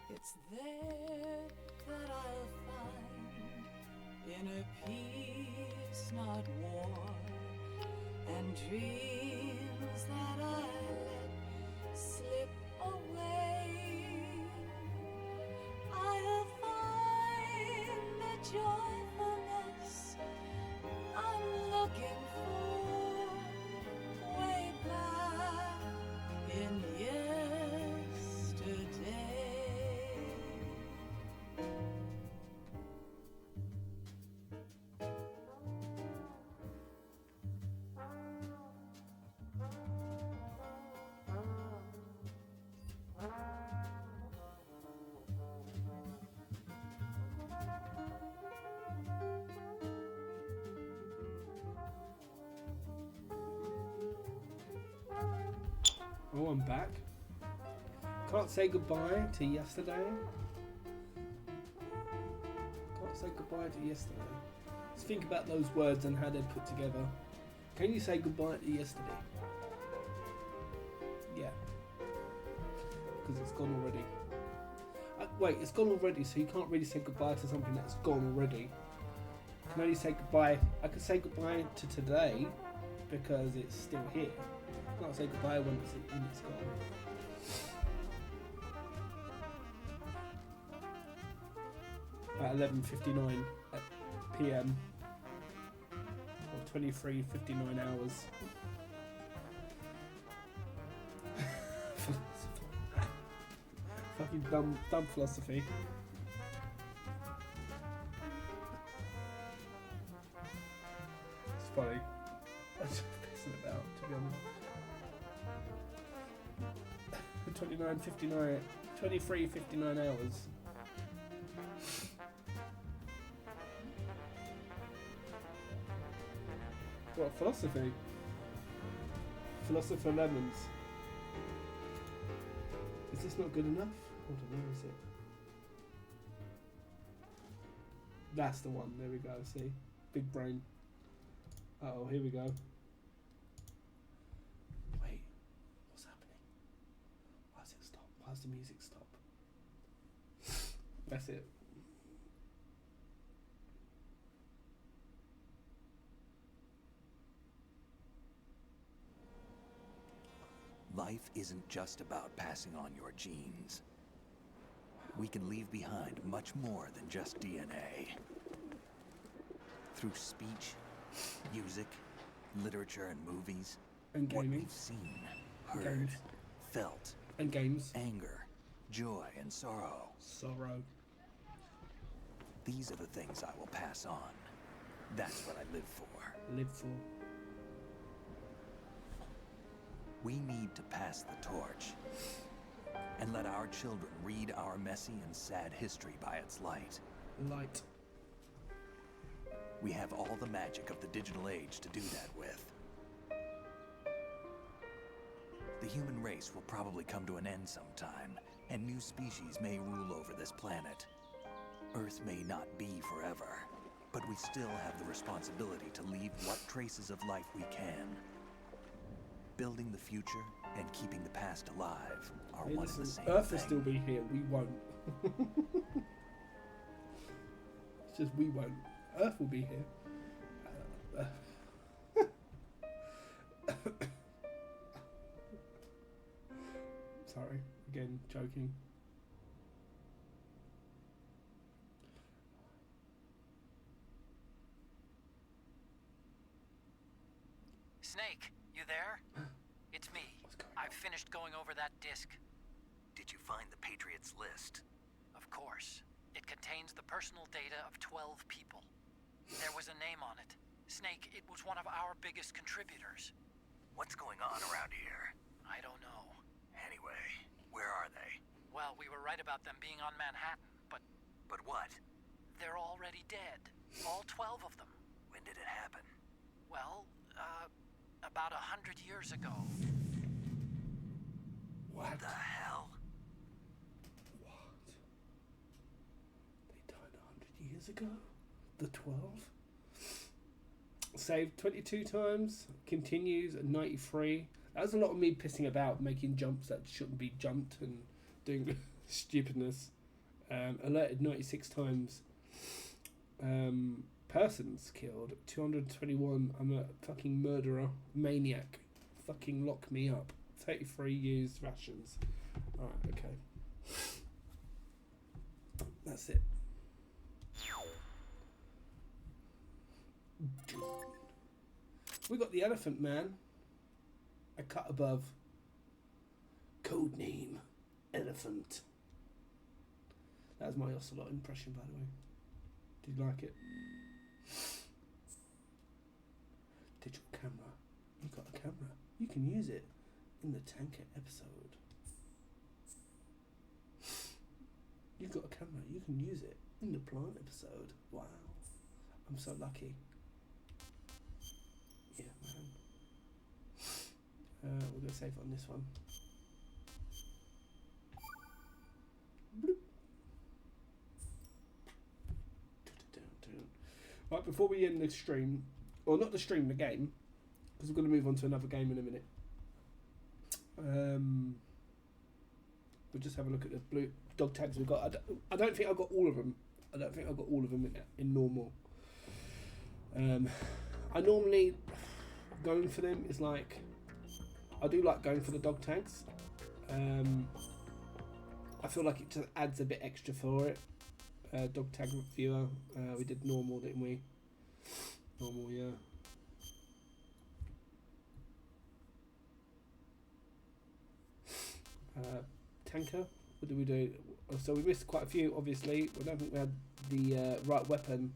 It's there that I'll find inner peace, not war, and dreams that I let slip away. I'll find the joyfulness I'm looking for way back in yesterday. Oh, I'm back. Can't say goodbye to yesterday. Can't say goodbye to yesterday. Let's think about those words and how they're put together. Can you say goodbye to yesterday? Yeah. Because it's gone already. Wait, it's gone already, so you can't really say goodbye to something that's gone already. You can only say goodbye. I can say goodbye to today because it's still here. I can't say goodbye when it's gone. At 11:59 p.m. or 23:59 hours. Fucking dumb philosophy. It's funny. I'm just pissing about, to be honest. 23:59 hours. What, philosophy? Philosopher Lemons. Is this not good enough? Hold on, where is it? That's the one, there we go, see? Big brain. Uh-oh, here we go. Wait, what's happening? Why does it stop? Why does the music stop? That's it. Life isn't just about passing on your genes. We can leave behind much more than just DNA. Through speech, music, literature, and movies, and gaming, what we've seen, heard, felt, and games, anger, joy, and sorrow. These are the things I will pass on. That's what I live for. We need to pass the torch and let our children read our messy and sad history by its light. We have all the magic of the digital age to do that with. The human race will probably come to an end sometime, and new species may rule over this planet. Earth may not be forever, but we still have the responsibility to leave what traces of life we can. Building the future and keeping the past alive are one and the same Earth thing. will still be here, we won't. It's just we won't. Earth will be here. Sorry, again, joking. Snake, you there? It's me. I've finished going over that disc. Did you find the Patriots list? Of course. It contains the personal data of 12 people. There was a name on it. Snake, it was one of our biggest contributors. What's going on around here? I don't know. Anyway, where are they? Well, we were right about them being on Manhattan, but... But what? They're already dead. All 12 of them. When did it happen? Well, about 100 years ago. What the hell? What? They died 100 years ago? The 12? Saved 22 times. Continues at 93. That was a lot of me pissing about, making jumps that shouldn't be jumped and doing stupidness. Alerted 96 times. Persons killed. 221. I'm a fucking murderer. Maniac. Fucking lock me up. 33 used rations. Alright, okay. That's it. We got the Elephant Man. A cut above. Codename Elephant. That was my Ocelot impression, by the way. Did you like it? Digital camera. You got a camera. You can use it in the Tanker episode. You got a camera. You can use it in the Plant episode. Wow. I'm so lucky. Yeah, man. We're going to save on this one. Bloop. Right, before we end the stream, or not the stream, the game, because we're going to move on to another game in a minute. We'll just have a look at the blue dog tags we've got. I don't think I've got all of them. I don't think I've got all of them in normal. I normally going for them is like, I do like going for the dog tags. I feel like it just adds a bit extra for it. Dog tag viewer. We did normal, didn't we? Normal, yeah. Tanker. What did we do? So we missed quite a few. Obviously, I don't think we had the right weapon,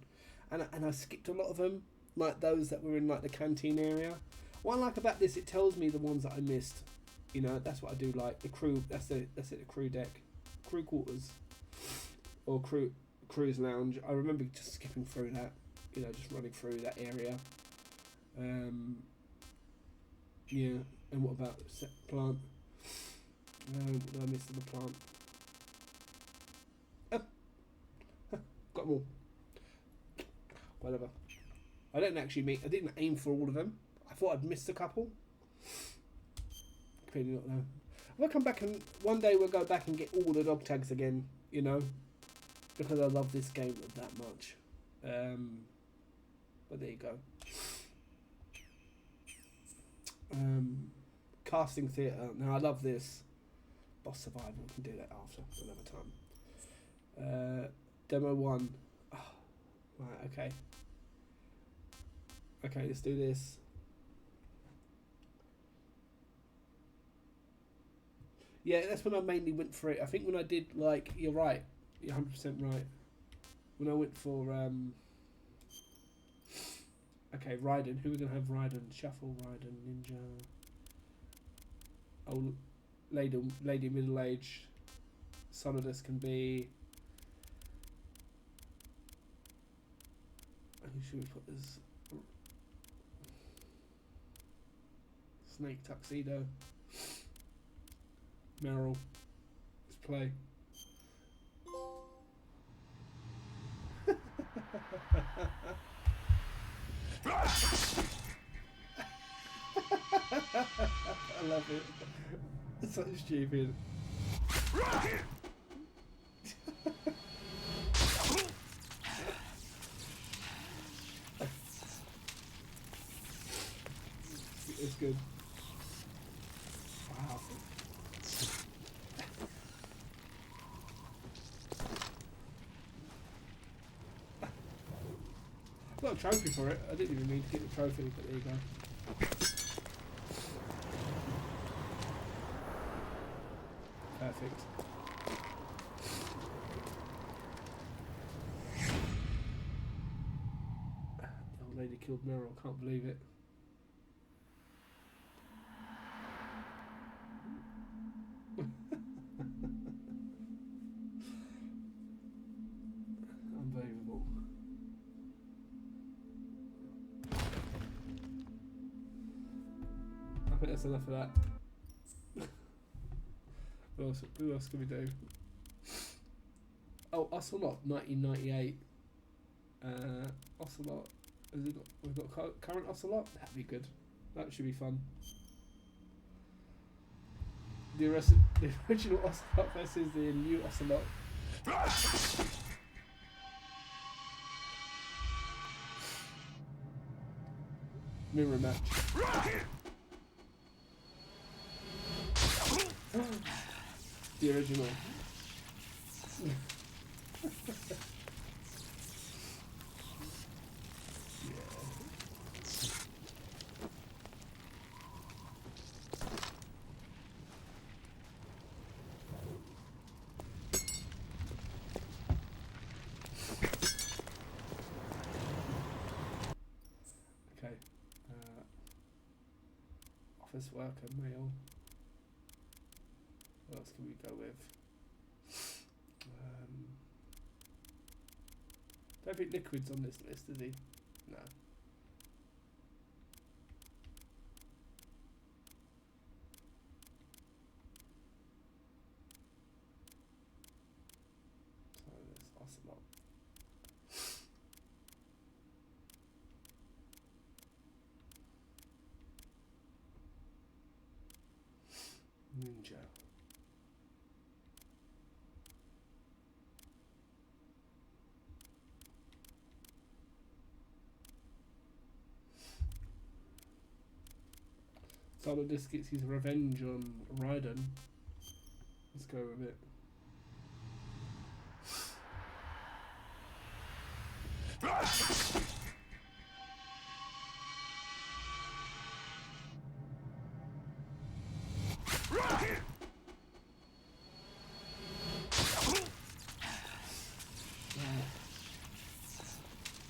and I skipped a lot of them, like those that were in like the canteen area. What I like about this, it tells me the ones that I missed. You know, that's what I do like. The crew. That's it. The crew deck, crew quarters, or cruise lounge. I remember just skipping through that. You know, just running through that area. Yeah. And what about Plant? What did I miss in the Plant? Got them all. Whatever. I didn't aim for all of them. I thought I'd missed a couple. Clearly not though. I'll come back and one day we'll go back and get all the dog tags again, you know, because I love this game that much. But there you go. Casting theatre. Now I love this. Boss Survival. We can do that after another time. Demo 1. Oh, right. Okay. Okay. Let's do this. Yeah, that's when I mainly went for it. I think when I did, like, you're right. You're 100% right. When I went for, okay, Raiden. Who are we going to have Raiden? Shuffle, Raiden, Ninja. Oh, lady middle-aged. Solidus can be... Who should we put as... Snake Tuxedo. Meryl. Let's play. I love it. It's so stupid. good. Wow. I got a trophy for it. I didn't even mean to get the trophy, but there you go. Perfect. The old lady killed Meryl. Can't believe it. Unbelievable. I think that's enough of that. Who else can we do? Oh, Ocelot, 1998. Ocelot. We've got current Ocelot? That'd be good. That should be fun. The original Ocelot versus the new Ocelot. Mirror match. The original. Okay. Office worker, male. What else can we go with? Don't think Liquid's on this list, is he? No. So there's Ocelot. Ninja. Solidus gets his revenge on Raiden. Let's go with it.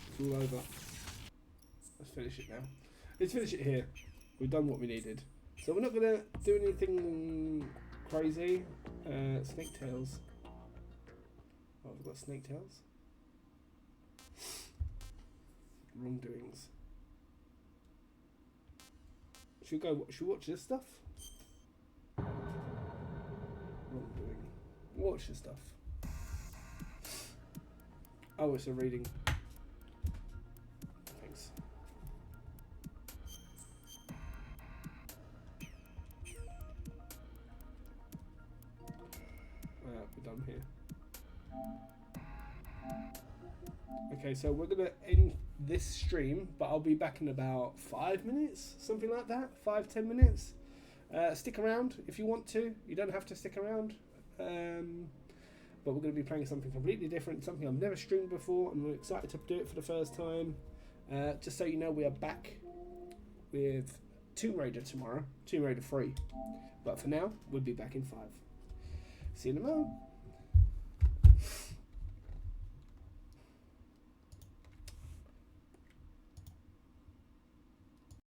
It's all over. Let's finish it now. Let's finish it here. We've done what we needed. So we're not going to do anything crazy. Snake tails. Oh, we've got snake tails. Wrongdoings. Should we watch this stuff? Wrongdoing. Watch this stuff. Oh, it's a reading. Thanks. We're done here. Okay, so we're gonna end this stream, but I'll be back in about 5 minutes, something like that. 5-10 minutes. Stick around if you want to. You don't have to stick around. But we're going to be playing something completely different, something I've never streamed before, and we're excited to do it for the first time. Just so you know, we are back with Tomb Raider tomorrow, Tomb Raider 3. But for now, we'll be back in 5. See you in a moment.